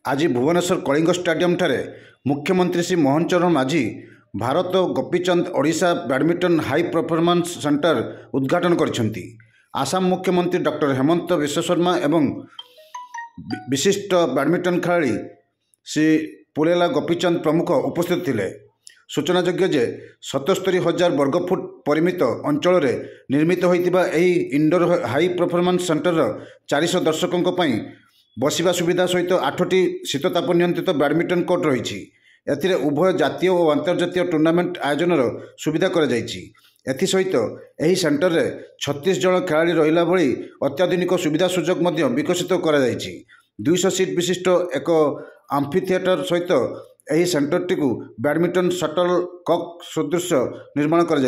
आज भुवनेश्वर कलिंग स्टेडियम ठारे मुख्यमंत्री श्री मोहन चरण माझी Bharat Gopichand Odisha badminton high performance centre उद्घाटन करिसेंती। आसाम मुख्यमंत्री डॉक्टर हेमंत विश्व शर्मा एवं विशिष्ट बैडमिंटन खेलाड़ी श्री पुलेला गोपीचंद प्रमुख उपस्थित थिले। सूचनायोग्य जे 77,000 वर्गफुट परिमित अंचल निर्मित होइतिबा एही इंडोर हाई परफॉर्मेंस सेंटर 400 दर्शकों पई बसिबा सुविधा सहित 8टी शीतताप नियंत्रित बैडमिंटन कोर्ट रही। एथिरे उभय जातीय और अंतर्जातीय टूर्नामेंट आयोजन सुविधा कर सहित एही सेंटर रे 36 जन खेलाड़ी रहिला भली अत्याधुनिक सुविधा सुजोग मध्य विकसित कर 200 सीट विशिष्ट एक आम्फी थिएटर सहित एही सेंटरटी को बैडमिंटन शटल कॉक सदृश निर्माण कर